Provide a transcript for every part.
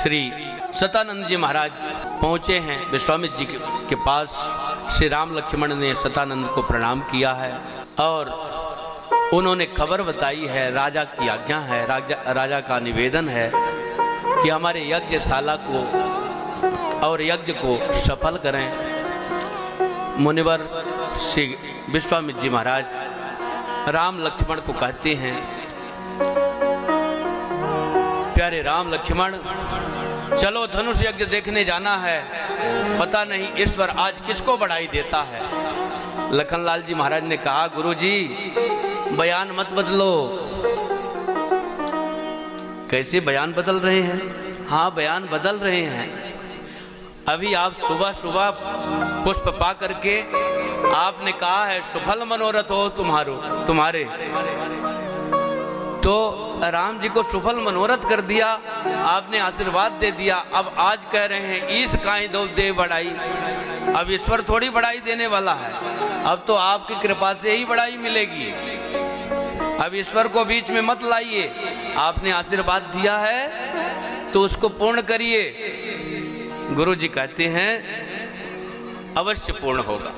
श्री सतानंद जी महाराज पहुँचे हैं विश्वामित्र जी के पास। श्री राम लक्ष्मण ने सतानंद को प्रणाम किया है और उन्होंने खबर बताई है, राजा की आज्ञा है, राजा का निवेदन है कि हमारे यज्ञशाला को और यज्ञ को सफल करें। मुनिवर श्री विश्वामित्र जी महाराज राम लक्ष्मण को कहते हैं, प्यारे राम लक्ष्मण, चलो धनुष यज्ञ देखने जाना है, पता नहीं ईश्वर आज किसको बढ़ाई देता है। लखनलाल जी महाराज ने कहा, गुरुजी बयान मत बदलो। कैसे बयान बदल रहे हैं? हाँ, बयान बदल रहे हैं। अभी आप सुबह सुबह पुष्प पा करके आपने कहा है सुफल मनोरथ हो तुम्हारे, तो राम जी को सुफल मनोरथ कर दिया, आपने आशीर्वाद दे दिया। अब आज कह रहे हैं ईश काई दो दे बढ़ाई। अब ईश्वर थोड़ी बढ़ाई देने वाला है, अब तो आपकी कृपा से ही बढ़ाई मिलेगी। अब ईश्वर को बीच में मत लाइए, आपने आशीर्वाद दिया है तो उसको पूर्ण करिए। गुरु जी कहते हैं अवश्य पूर्ण होगा।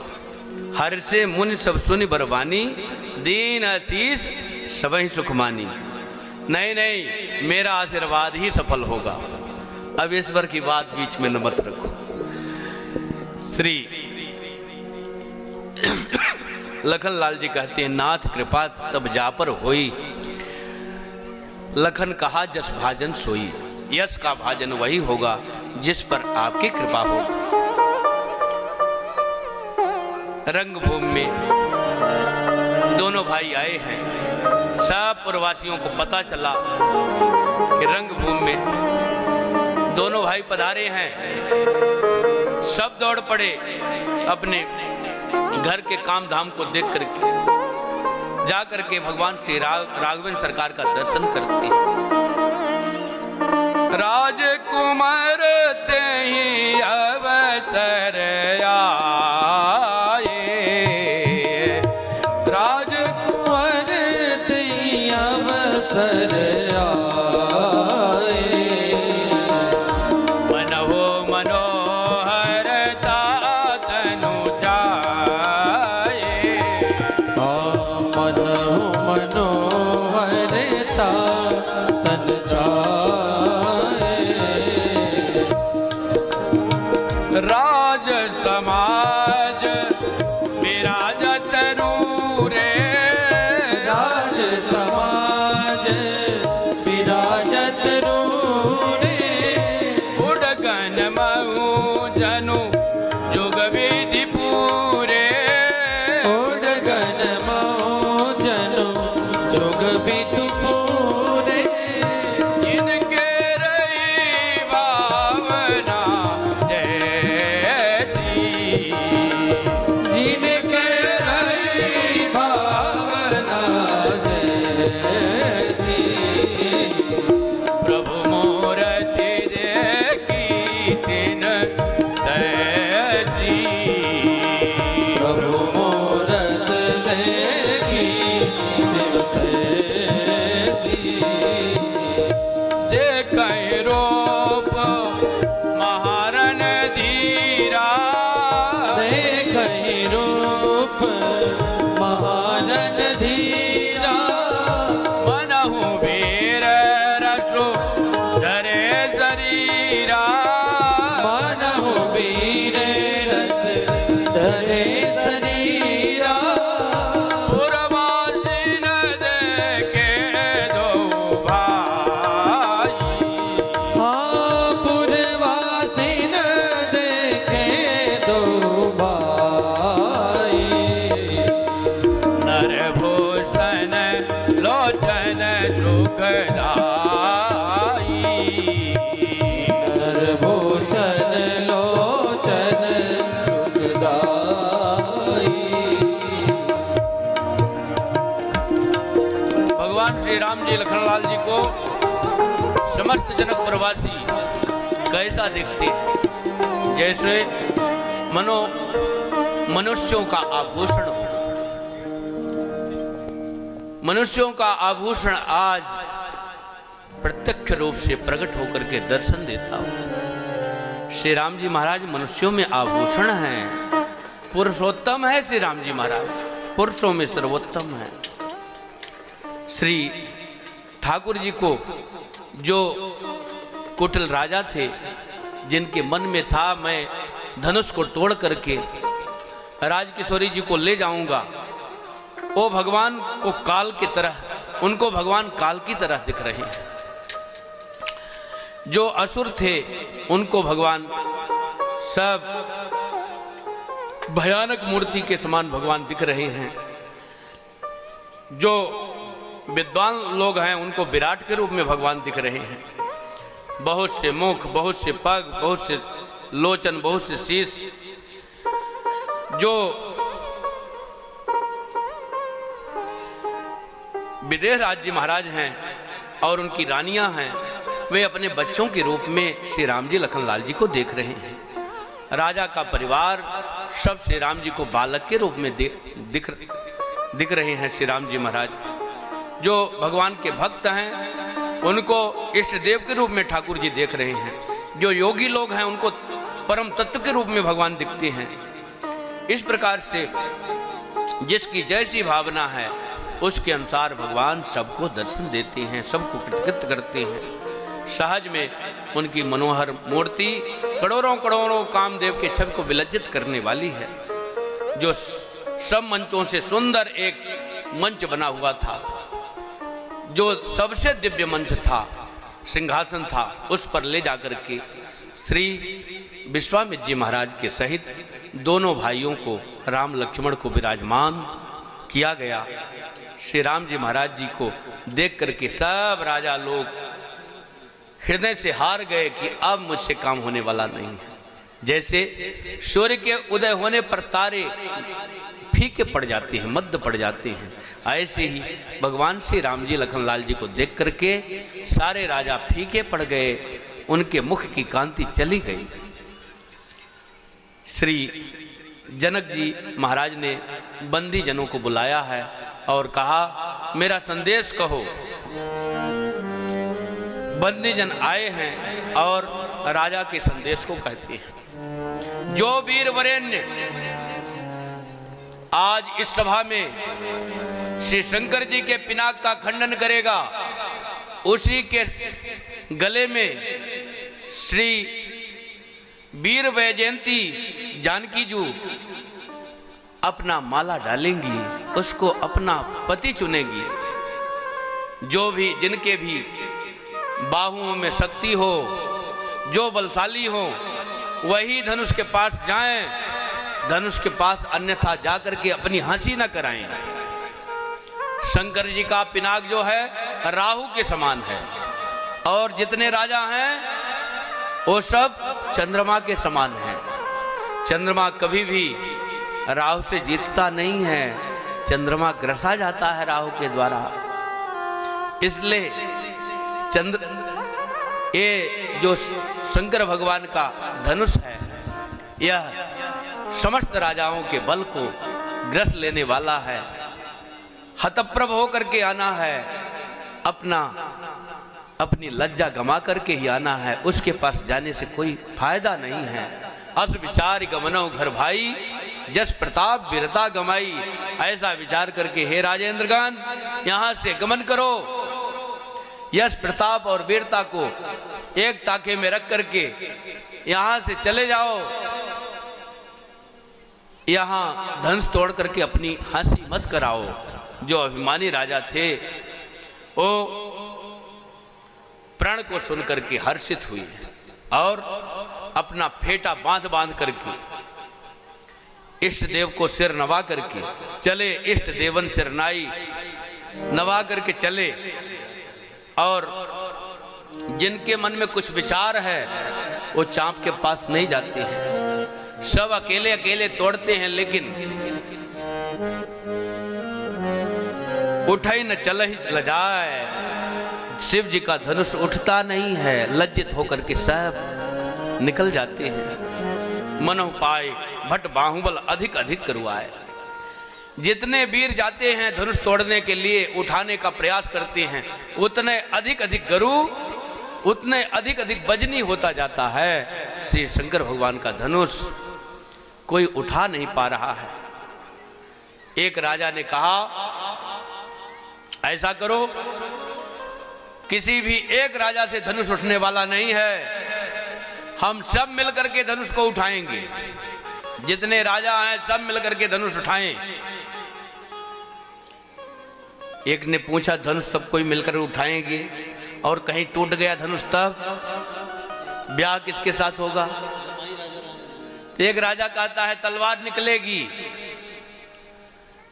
हर से मुनि सब सुनि बरबानी, दीन आशीष सबही सुख मानी। नहीं, मेरा आशीर्वाद ही सफल होगा। अब ईश्वर की बात बीच में न मत रखो। श्री लखनलाल जी कहते हैं, नाथ कृपा तब जा पर होई, लखन कहा जस भाजन सोई। यश का भाजन वही होगा जिस पर आपकी कृपा हो। रंगभूमि में दोनों भाई आए हैं। सब पुरवासियों को पता चला कि रंगभूमि में दोनों भाई पधारे हैं। सब दौड़ पड़े अपने घर के काम धाम को देख करके, जा करके भगवान श्री राघवेंद्र सरकार का दर्शन करते हैं। राजकुमार ते ही अवसर आए, राजकुमार ते ही अवसर आए। मन हो मनोहरता तनु जाए, मन हो मनोहरता तन जाए। राज समाज विराजत रूरे, राज समाज विराजत रूरे। उड़गन महू जनु जुग विधि पूरे, उड़गन महो जनु जुग विधि पूरे। इनके रही भावना जैसी, जिनके रही भावना जैसी। प्रभु मूर्ति देखी तिन तैसी। प्रभु मूरत देखी तिन तैसी। देखै रूप महारन धीरा, देखहि रूप महारन धीरा। मनहु वीर रसो धरे शरीरा। मनहु वीर रस धरे शरीरा। पुरवासी न देखे दो भाई, हाँ, पुरवासी न देखे दो भाई। नरभूषण लोचन सुखदाई। नरभूषण लोचन सुखदाई। भगवान श्री राम जी लखनलाल जी को समस्त जनक प्रवासी कैसा देखते हैं? जैसे मनुष्यों का आभूषण हो। मनुष्यों का आभूषण आज प्रत्यक्ष रूप से प्रकट होकर के दर्शन देता हूँ। श्री राम जी महाराज मनुष्यों में आभूषण हैं, पुरुषोत्तम है श्री राम जी महाराज, पुरुषों में सर्वोत्तम है। श्री ठाकुर जी को जो कुटिल राजा थे, जिनके मन में था मैं धनुष को तोड़ करके राजकिशोरी जी को ले जाऊंगा, वो भगवान को काल की तरह, उनको भगवान काल की तरह दिख रहे हैं। जो असुर थे उनको भगवान सब भयानक मूर्ति के समान भगवान दिख रहे हैं। जो विद्वान लोग हैं उनको विराट के रूप में भगवान दिख रहे हैं। बहुत से मुख, बहुत से पग, बहुत से लोचन, बहुत से शीश। जो विदेह राज्य महाराज हैं और उनकी रानियां हैं, वे अपने बच्चों के रूप में श्री राम जी लखनलाल जी को देख रहे हैं। राजा का परिवार सब श्री राम जी को बालक के रूप में दिख रहे हैं। श्री राम जी महाराज जो भगवान के भक्त हैं उनको इष्ट देव के रूप में ठाकुर जी देख रहे हैं। जो योगी लोग हैं उनको परम तत्व के रूप में भगवान दिखते हैं। इस प्रकार से जिसकी जैसी भावना है उसके अनुसार भगवान सबको दर्शन देते हैं, सबको कृतकृत करते हैं। सहज में उनकी मनोहर मूर्ति करोड़ों करोड़ों कामदेव के छवि को विलज्जित करने वाली है। जो सब मंचों से सुंदर एक मंच बना हुआ था, जो सबसे दिव्य मंच था, सिंहासन था, उस पर ले जाकर के श्री विश्वामित्र जी महाराज के सहित दोनों भाइयों को, राम लक्ष्मण को विराजमान किया गया। श्री राम जी महाराज जी को देख करके सब राजा लोग हृदय से हार गए कि अब मुझसे काम होने वाला नहीं है। जैसे सूर्य के उदय होने पर तारे फीके पड़ जाते हैं, मद्द पड़ जाते हैं, ऐसे ही भगवान श्री राम जी लखनलाल जी को देख करके सारे राजा फीके पड़ गए, उनके मुख की कांति चली गई। श्री जनक जी महाराज ने बंदी जनों को बुलाया है और कहा मेरा संदेश कहो। बंदी जन आए हैं और राजा के संदेश को कहते हैं। जो वीर वरेण्य आज इस सभा में श्री शंकर जी के पिनाक का खंडन करेगा, उसी के गले में श्री वीर वैजयंती जानकी जी अपना माला डालेंगी, उसको अपना पति चुनेगी। जो भी, जिनके भी बाहुओं में शक्ति हो, जो बलशाली हो, वही धनुष के पास जाएं, धनुष के पास, अन्यथा जाकर के अपनी हंसी न कराएं। शंकर जी का पिनाक जो है राहु के समान है और जितने राजा हैं वो सब चंद्रमा के समान हैं। चंद्रमा कभी भी राहु से जीतता नहीं है, चंद्रमा ग्रसा जाता है राहु के द्वारा। इसलिए ये जो शंकर भगवान का धनुष है, यह समस्त राजाओं के बल को ग्रस लेने वाला है। हतप्रभ होकर के आना है, अपनी लज्जा गमा करके ही आना है, उसके पास जाने से कोई फायदा नहीं है। अस विचार गमनो घर भाई, जस प्रताप वीरता गमाई। ऐसा विचार करके हे राजेंद्रगण यहाँ से गमन करो, यश प्रताप और वीरता को एक ताके में रख करके यहाँ से चले जाओ। यहाँ धनुष तोड़ करके अपनी हंसी मत कराओ। जो अभिमानी राजा थे वो प्रण को सुन करके हर्षित हुई और अपना फेटा बांध करके इष्ट देव को सिर नवा करके चले। इष्ट देवन सिर नाई नवा करके चले और जिनके मन में कुछ विचार है वो चाँप के पास नहीं जाते हैं, सब अकेले अकेले तोड़ते हैं, लेकिन उठाई न चल ही लजाए। शिव जी का धनुष उठता नहीं है, लज्जित होकर के सब निकल जाते हैं। मनो पाए भट बाहुबल अधिक अधिक करवाए। जितने वीर जाते हैं धनुष तोड़ने के लिए, उठाने का प्रयास करते हैं, उतने अधिक अधिक गरु, उतने अधिक अधिक वजनी होता जाता है। श्री शंकर भगवान का धनुष कोई उठा नहीं पा रहा है। एक राजा ने कहा, ऐसा करो, किसी भी एक राजा से धनुष उठने वाला नहीं है, हम सब मिलकर के धनुष को उठाएंगे। जितने राजा हैं सब मिलकर के धनुष उठाएं। एक ने पूछा, धनुष सब कोई मिलकर उठाएंगे और कहीं टूट गया धनुष, तब ब्याह किसके साथ होगा? एक राजा कहता है, तलवार निकलेगी,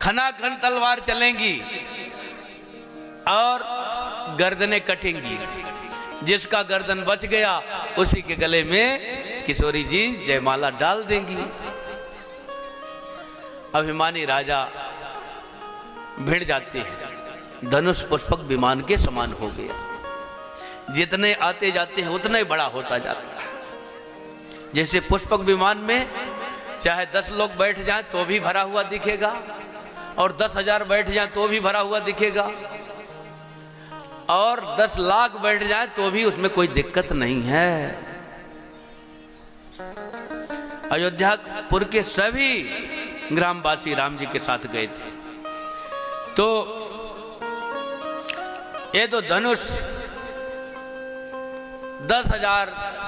खनाखन तलवार चलेंगी और गर्दनें कटेंगी। जिसका गर्दन बच गया उसी के गले में किशोरी जी जयमाला डाल देंगी। अभिमानी राजा भिड़ जाते हैं। धनुष पुष्पक विमान के समान हो गया। जितने आते जाते हैं उतना बड़ा होता जाता है। जैसे पुष्पक विमान में चाहे 10 लोग बैठ जाएं तो भी भरा हुआ दिखेगा, और 10,000 बैठ जाएं तो भी भरा हुआ दिखेगा, और 10 लाख बैठ जाएं तो भी उसमें कोई दिक्कत नहीं है। अयोध्यापुर के सभी ग्रामवासी राम जी के साथ गए थे। तो ये तो धनुष 10,000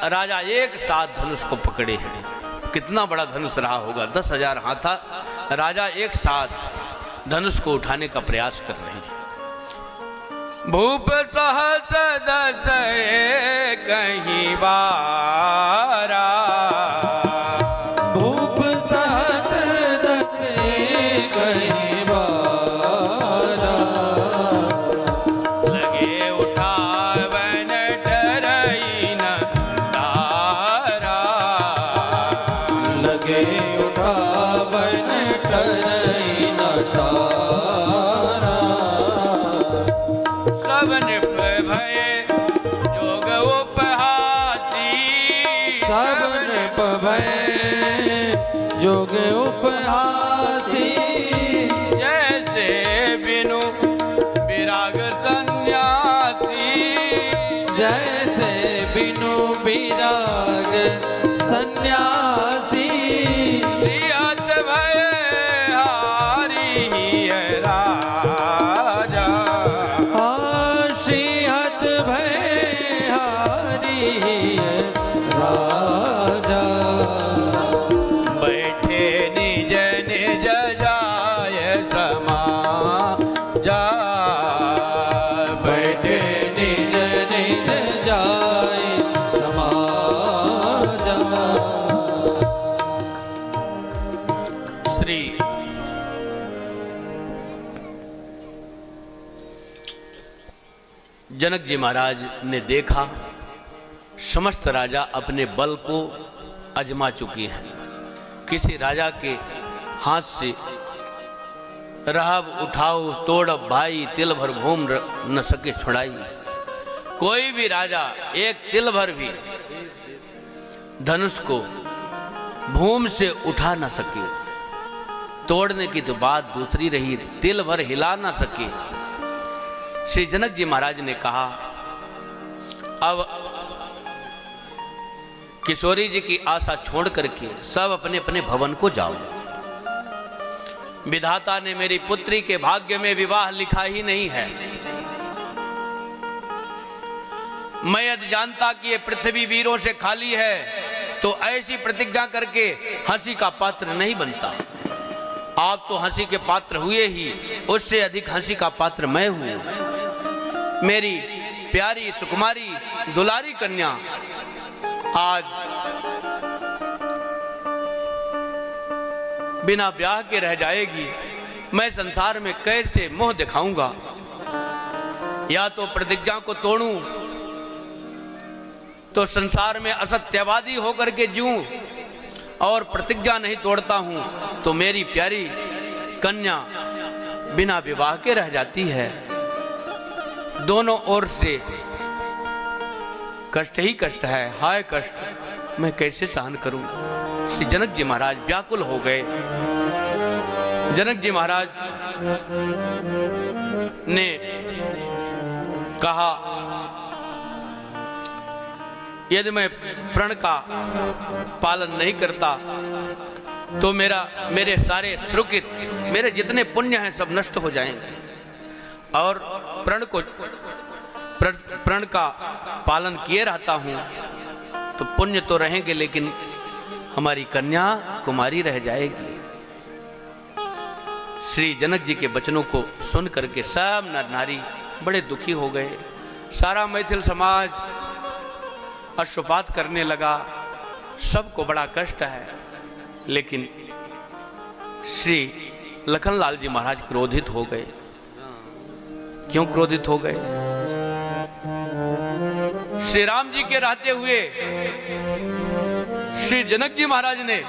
राजा एक साथ धनुष को पकड़े हैं। कितना बड़ा धनुष रहा होगा। 10,000 हाथा राजा एक साथ धनुष को उठाने का प्रयास कर रहे हैं। भूप सहस दस कहीं बारा, भूप सहस दस कहीं बारा, लगे उठावन डरई न तारा, लगे उठावन डरई न तारा, सबन भय जोग उपहासी, सबन भय जोग उपहासी, जैसे बिनु विराग सन्यासी, जैसे बिनु विराग सन्यासी, श्रीहत भय हारी है राजा, श्रीहत भय हारी है राजा, बैठे निज निज जाय समा जा, बैठे निज निज जाय समाजा। श्री जनक जी महाराज ने देखा समस्त राजा अपने बल को आजमा चुके हैं। किसी राजा के हाथ से रहब उठाओ तोड़ब भाई, तिल भर भूम न सके छुड़ाई। कोई भी राजा एक तिल भर भी धनुष को भूम से उठा न सके, तोड़ने की तो बात दूसरी रही, तिल भर हिला न सके। श्री जनक जी महाराज ने कहा, अब किशोरी जी की आशा छोड़ करके सब अपने अपने भवन को जाओ। विधाता ने मेरी पुत्री के भाग्य में विवाह लिखा ही नहीं है। मैं यदि जानता कि ये पृथ्वी वीरों से खाली है तो ऐसी प्रतिज्ञा करके हंसी का पात्र नहीं बनता। आप तो हंसी के पात्र हुए ही, उससे अधिक हंसी का पात्र मैं हूं। मेरी प्यारी सुकुमारी दुलारी कन्या आज बिना ब्याह के रह जाएगी। मैं संसार में कैसे मुंह दिखाऊंगा? या तो प्रतिज्ञा को तोड़ूं तो संसार में असत्यवादी होकर के जीऊं, और प्रतिज्ञा नहीं तोड़ता हूं तो मेरी प्यारी कन्या बिना विवाह के रह जाती है। दोनों ओर से कष्ट ही कष्ट है। हाय कष्ट मैं कैसे सहन करूं? श्री जनक जी महाराज व्याकुल हो गए। जनक जी महाराज ने कहा, यदि मैं प्रण का पालन नहीं करता तो मेरे सारे सुकृत, मेरे जितने पुण्य हैं सब नष्ट हो जाएंगे। और प्रण का पालन किए रहता हूं तो पुण्य तो रहेंगे, लेकिन हमारी कन्या कुमारी रह जाएगी। श्री जनक जी के वचनों को सुन करके सब नर नारी बड़े दुखी हो गए। सारा मैथिल समाज अश्रुपात करने लगा, सबको बड़ा कष्ट है। लेकिन श्री लखनलाल जी महाराज क्रोधित हो गए। क्यों क्रोधित हो गए? श्री राम जी के रहते हुए श्री जनक जी महाराज ने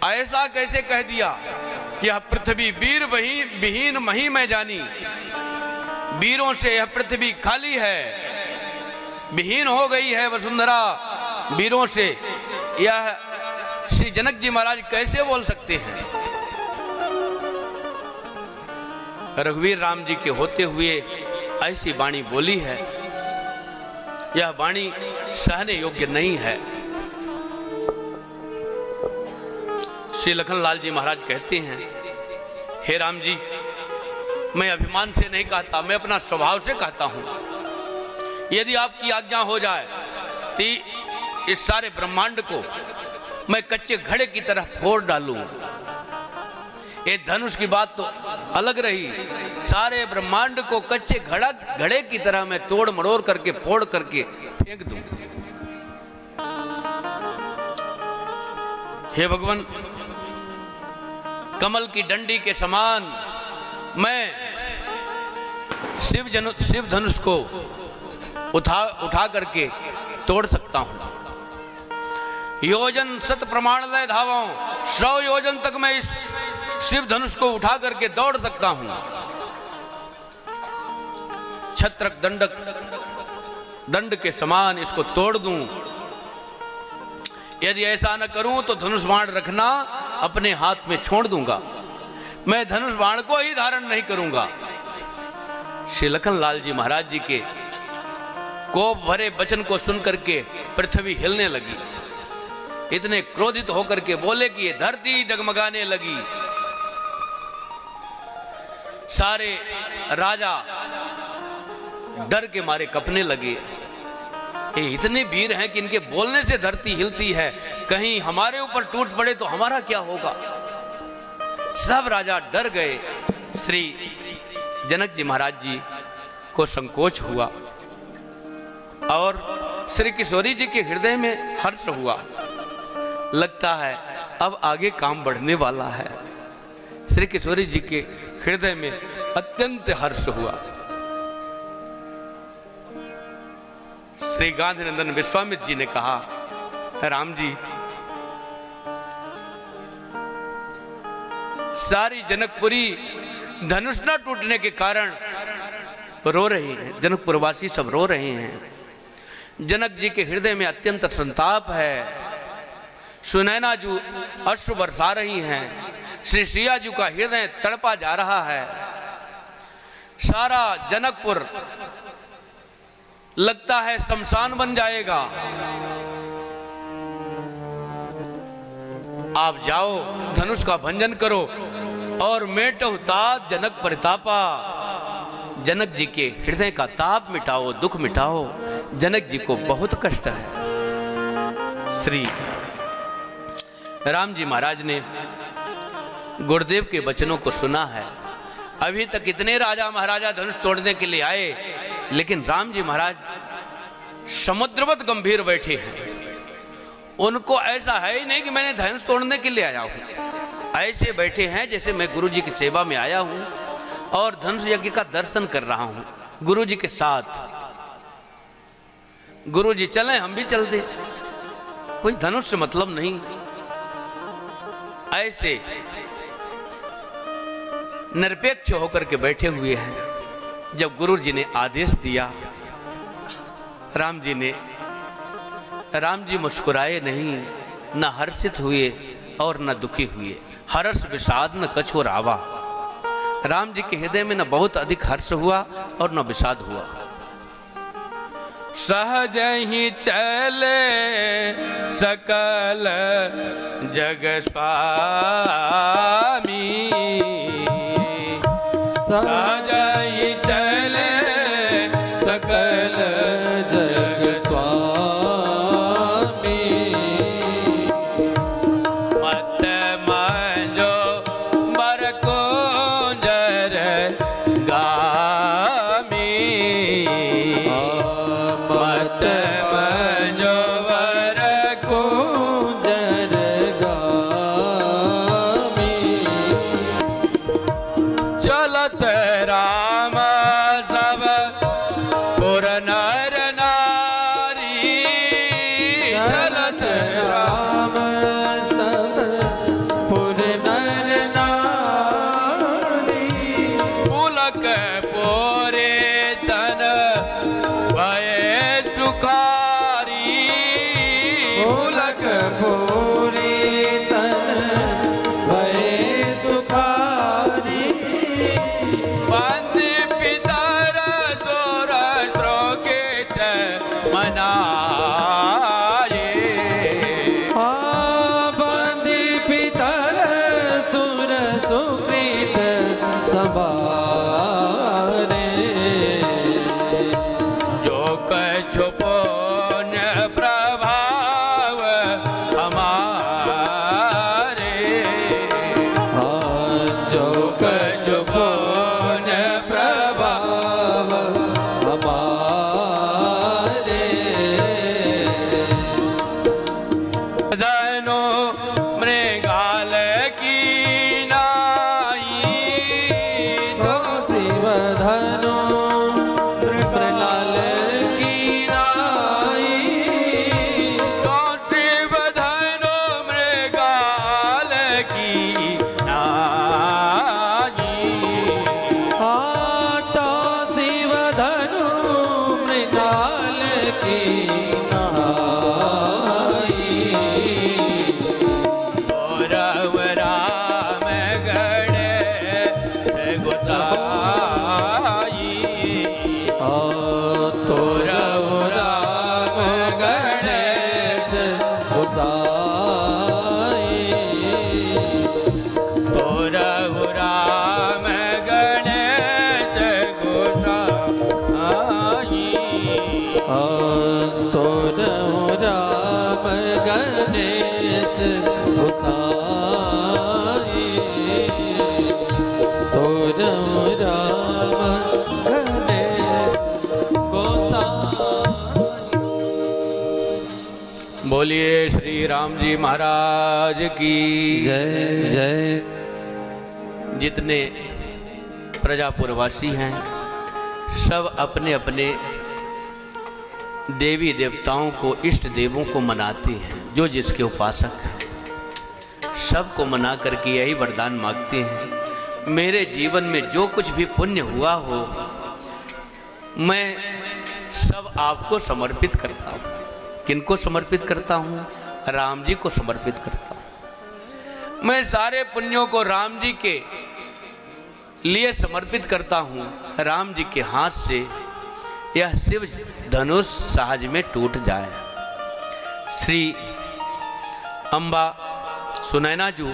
ऐसा कैसे कह दिया कि यह पृथ्वी वीर विहीन मही में जानी, वीरों से यह पृथ्वी खाली है, विहीन हो गई है वसुंधरा वीरों से। यह श्री जनक जी महाराज कैसे बोल सकते हैं? रघुवीर राम जी के होते हुए ऐसी वाणी बोली है, यह वाणी सहने योग्य नहीं है। श्री लखनलाल जी महाराज कहते हैं, हे राम जी, मैं अभिमान से नहीं कहता, मैं अपना स्वभाव से कहता हूं। यदि आपकी आज्ञा हो जाए तो इस सारे ब्रह्मांड को मैं कच्चे घड़े की तरह फोड़ डालूं। ये धनुष की बात तो अलग रही, सारे ब्रह्मांड को कच्चे घड़े की तरह मैं तोड़ मरोड़ करके फोड़ करके फेंक दूं। हे भगवान, कमल की डंडी के समान मैं शिव धनुष को उठा करके तोड़ सकता हूं। योजन शत प्रमाण लय धावाओं, 100 योजन तक मैं इस शिव धनुष को उठा करके दौड़ सकता हूं। छत्रक दंड के समान इसको तोड़ दूं। यदि ऐसा न करूं तो धनुष बाण रखना अपने हाथ में छोड़ दूंगा, मैं धनुष बाण को ही धारण नहीं करूंगा। श्री लखनलाल जी महाराज जी के कोप भरे वचन को सुनकर के पृथ्वी हिलने लगी। इतने क्रोधित होकर के बोले कि ये धरती डगमगाने लगी। सारे राजा डर के मारे कपने लगे। ये इतने वीर हैं कि इनके बोलने से धरती हिलती है, कहीं हमारे ऊपर टूट पड़े तो हमारा क्या होगा। सब राजा डर गए। श्री जनक जी महाराज जी को संकोच हुआ और श्री किशोरी जी के हृदय में हर्ष हुआ। लगता है अब आगे काम बढ़ने वाला है। श्री किशोरी जी के हृदय में अत्यंत हर्ष हुआ। श्री गांधीनंदन विश्वामित्र जी ने कहा, राम जी, सारी जनकपुरी धनुष न टूटने के कारण रो रहे हैं, जनकपुरवासी सब रो रहे हैं। जनक जी के हृदय में अत्यंत संताप है। सुनैना जी अश्रु बरसा रही हैं। श्री सिया जी का हृदय तड़पा जा रहा है। सारा जनकपुर लगता है शमशान बन जाएगा। आप जाओ, धनुष का भंजन करो और मेटो तात जनक परितापा। जनक जी के हृदय का ताप मिटाओ, दुख मिटाओ। जनक जी को बहुत कष्ट है। श्री राम जी महाराज ने गुरुदेव के वचनों को सुना है। अभी तक इतने राजा महाराजा धनुष तोड़ने के लिए आए, लेकिन राम जी महाराज समुद्रवत गंभीर बैठे हैं। उनको ऐसा है ही नहीं कि मैंने धनुष तोड़ने के लिए आया हूं। ऐसे बैठे हैं जैसे मैं गुरु जी की सेवा में आया हूं और धनुष यज्ञ का दर्शन कर रहा हूं गुरु जी के साथ। गुरु जी चलें, हम भी चल दे, कोई धनुष से मतलब नहीं। ऐसे निरपेक्ष होकर के बैठे हुए हैं। जब गुरु जी ने आदेश दिया, राम जी मुस्कुराए नहीं, न हर्षित हुए और न दुखी हुए। हर्ष विषाद न कछु रावा। राम जी के हृदय में न बहुत अधिक हर्ष हुआ और न विषाद हुआ। सहज ही चले सकल जग स्वामी, सहज ही चले सकल जग स्वामी। मत मंजो बर कुंजर गामी, मत मंजो बर कुंजर गामी। चलत राम सब पुर नर नारी, चलत राम राम सब पुर नर नारी। पुलक पोरे तन भय सुखारी, पुलक पूरी तन भय सुखारी। बंदी पितर जोर द्रोगित मनाए, बंदी पितर सुर सुकृत संवारे। जो कछु पुण्य प्रभाव हमारे, जो कछु पुण्य प्रभाव हमारे। धनु मृगाल की नाई, तो शिव धनु प्रलाल की नाई। तो शिव धनु मृगाल की नाई, तो शिव धनु मृगाल की नाई। गौरव राम गणेश गोसाई, तोरव राम गणेश गोसाई। गौरव राम गणेश गोसाई, तोरव राम गणेश गोसाई। तोरव राम गणेश गोसाई। बोलिए श्री राम जी महाराज की जय जय। जितने प्रजापुरवासी हैं सब अपने अपने देवी देवताओं को, इष्ट देवों को मनाते हैं। जो जिसके उपासक हैं सबको मना करके यही वरदान मांगते हैं, मेरे जीवन में जो कुछ भी पुण्य हुआ हो मैं सब आपको समर्पित करता हूँ। किनको समर्पित करता हूँ? राम जी को समर्पित करता हूँ। मैं सारे पुण्यों को राम जी के लिए समर्पित करता हूँ। राम जी के हाथ से यह शिव धनुष सहज में टूट जाए। श्री अम्बा सुनैना जी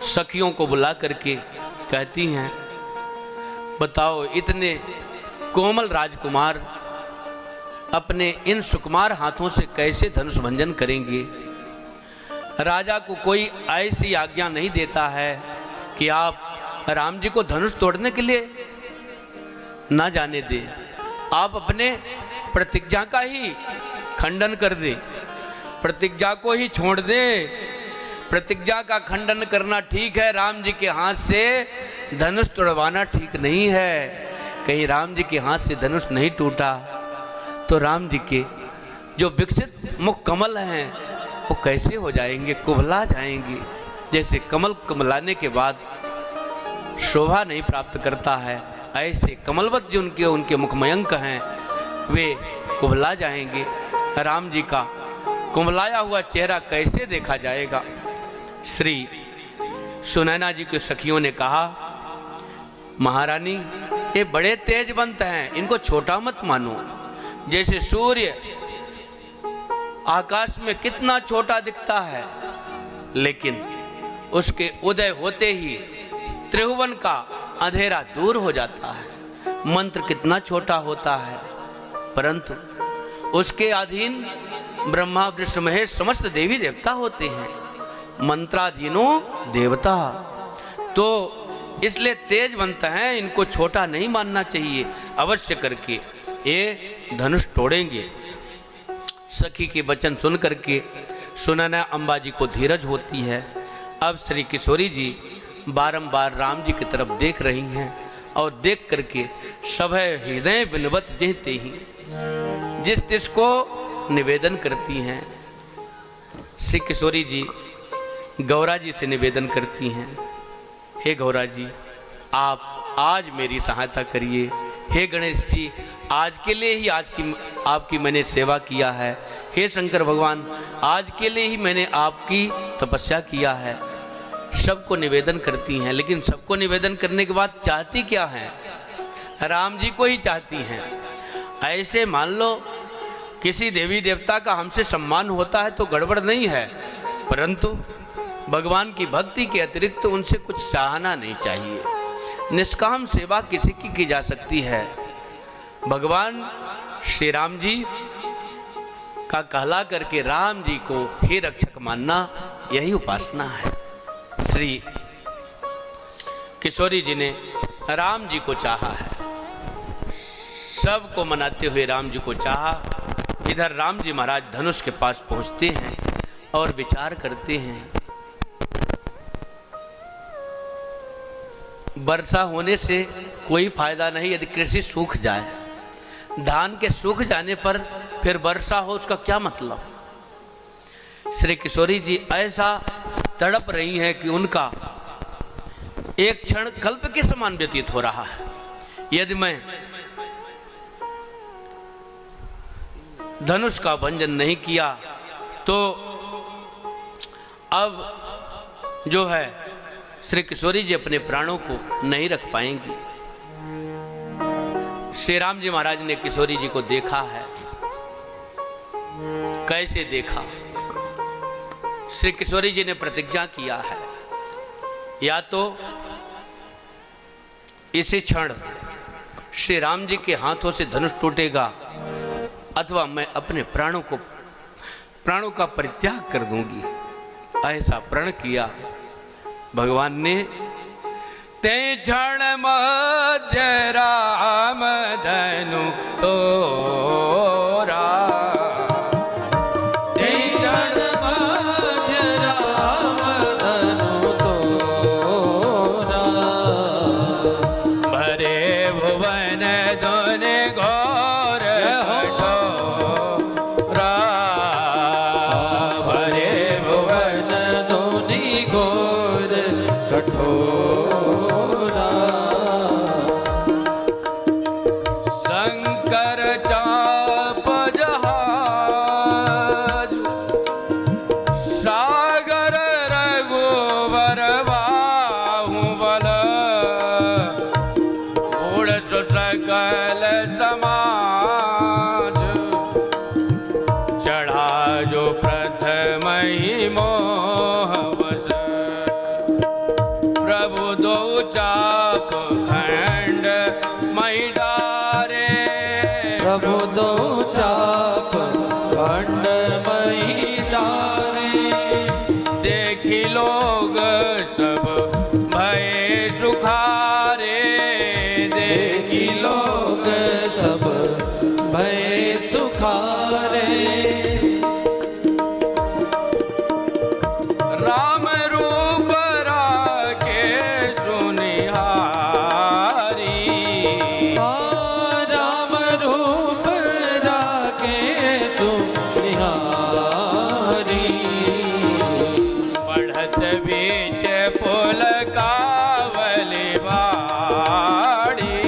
सखियों को बुला करके कहती हैं, बताओ इतने कोमल राजकुमार अपने इन सुकुमार हाथों से कैसे धनुष भंजन करेंगे? राजा को कोई ऐसी आज्ञा नहीं देता है कि आप राम जी को धनुष तोड़ने के लिए ना जाने दे। आप अपने प्रतिज्ञा का ही खंडन कर दे, प्रतिज्ञा को ही छोड़ दे। प्रतिज्ञा का खंडन करना ठीक है, राम जी के हाथ से धनुष तोड़वाना ठीक नहीं है। कहीं राम जी के हाथ से धनुष नहीं टूटा तो राम जी के जो विकसित मुख कमल हैं वो कैसे हो जाएंगे? कुबला जाएंगे। जैसे कमल कुमलाने के बाद शोभा नहीं प्राप्त करता है, ऐसे कमलवत जो उनके मुखमयंक हैं वे कुबला जाएंगे। राम जी का कुमलाया हुआ चेहरा कैसे देखा जाएगा? श्री सुनैना जी के सखियों ने कहा, महारानी ये बड़े तेजवंत हैं, इनको छोटा मत मानो। जैसे सूर्य आकाश में कितना छोटा दिखता है, लेकिन उसके उदय होते ही त्रिभुवन का अंधेरा दूर हो जाता है। मंत्र कितना छोटा होता है, परंतु उसके अधीन ब्रह्मा विष्णु महेश समस्त देवी देवता होते हैं। मंत्राधीनो देवता, तो इसलिए तेजवंत हैं, इनको छोटा नहीं मानना चाहिए। अवश्य करके ये धनुष तोड़ेंगे। सखी के वचन सुन करके सुनैना अम्बा जी को धीरज होती है। अब श्री किशोरी जी बारंबार राम जी की तरफ देख रही हैं और देख करके सभय हृदय बिनवत जहते ही जिस तिस को निवेदन करती हैं। श्री किशोरी जी गौरा जी से निवेदन करती हैं, हे गौरा जी आप आज मेरी सहायता करिए। हे गणेश जी आज के लिए ही आपकी मैंने सेवा किया है। हे शंकर भगवान आज के लिए ही मैंने आपकी तपस्या किया है। सबको निवेदन करती हैं, लेकिन सबको निवेदन करने के बाद चाहती क्या हैं? राम जी को ही चाहती हैं। ऐसे मान लो किसी देवी देवता का हमसे सम्मान होता है तो गड़बड़ नहीं है, परंतु भगवान की भक्ति के अतिरिक्त उनसे कुछ चाहना नहीं चाहिए। निष्काम सेवा किसी की जा सकती है। भगवान श्री राम जी का कहला करके राम जी को ही रक्षक मानना, यही उपासना है। श्री किशोरी जी ने राम जी को चाहा है, सबको मनाते हुए राम जी को चाहा। इधर राम जी महाराज धनुष के पास पहुंचते हैं और विचार करते हैं। वर्षा होने से कोई फायदा नहीं, यदि कृषि सूख जाए। धान के सूख जाने पर फिर वर्षा हो, उसका क्या मतलब? श्री किशोरी जी ऐसा तड़प रही हैं कि उनका एक क्षण कल्प के समान व्यतीत हो रहा है। यदि मैं धनुष का भंजन नहीं किया तो अब जो है श्री किशोरी जी अपने प्राणों को नहीं रख पाएंगी। श्री राम जी महाराज ने किशोरी जी को देखा है। कैसे देखा? श्री किशोरी जी ने प्रतिज्ञा किया है, या तो इसी क्षण श्री राम जी के हाथों से धनुष टूटेगा अथवा मैं अपने प्राणों का परित्याग कर दूंगी। ऐसा प्रण किया। भगवान ने ते क्षण मध्य राम धनु तोरा, ते क्षण मध्य राम धनु तोरा, भरे भुवन धुन घोर कठोरा, भरे भुवन धुनि घोर कठोरा, शंकर चाप जहाज, सागर रघुवर बाहुबल, उड़ सु सकल समाज, चढ़ा जो प्रथम ही मोह बस, प्रभु दो चाप खंड मई डारे, प्रभु दो चाप खंड मई डारे, देखी लोग सब भय सुखारे, देखी लोग सब भय सुखारे, राम रूप राके सुनिहारी, राम रूप राके सुनिहारी, बढ़त बीच पुल कावली बाड़ी,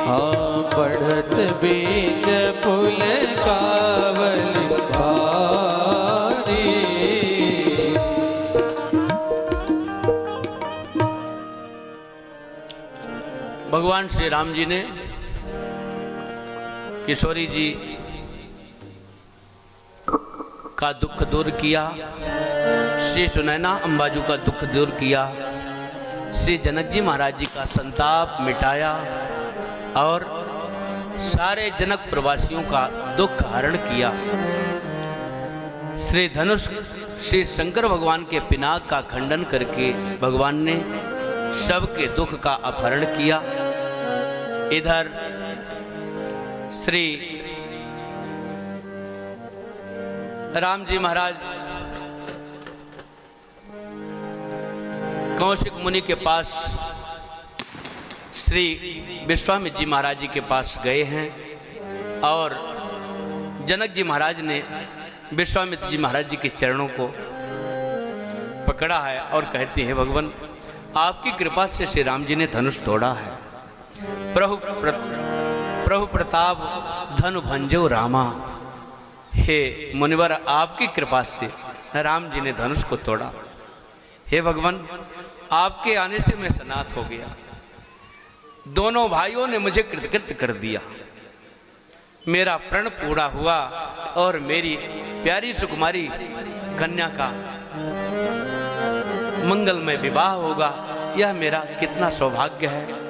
हाँ बढ़त बीच पुल कावली भगवान श्री राम जी ने किशोरी जी का दुख दूर किया, श्री सुनैना अंबाजू का दुख दूर किया, श्री जनक जी महाराज जी का संताप मिटाया और सारे जनक प्रवासियों का दुख हरण किया। श्री धनुष श्री शंकर भगवान के पिनाक का खंडन करके भगवान ने सबके दुख का अपहरण किया। इधर श्री राम जी महाराज कौशिक मुनि के पास श्री विश्वामित्र जी महाराज जी के पास गए हैं और जनक जी महाराज ने विश्वामित्र जी महाराज जी के चरणों को पकड़ा है और कहते हैं, भगवान आपकी कृपा से श्री राम जी ने धनुष तोड़ा है। प्रभु प्रताप धनु भंजो रामा। हे मुनिवर, आपकी कृपा से राम जी ने धनुष को तोड़ा। हे भगवान, आपके आने से मैं सनाथ हो गया। दोनों भाइयों ने मुझे कृतकृत्य कर दिया। मेरा प्रण पूरा हुआ और मेरी प्यारी सुकुमारी कन्या का मंगलमय विवाह होगा। यह मेरा कितना सौभाग्य है।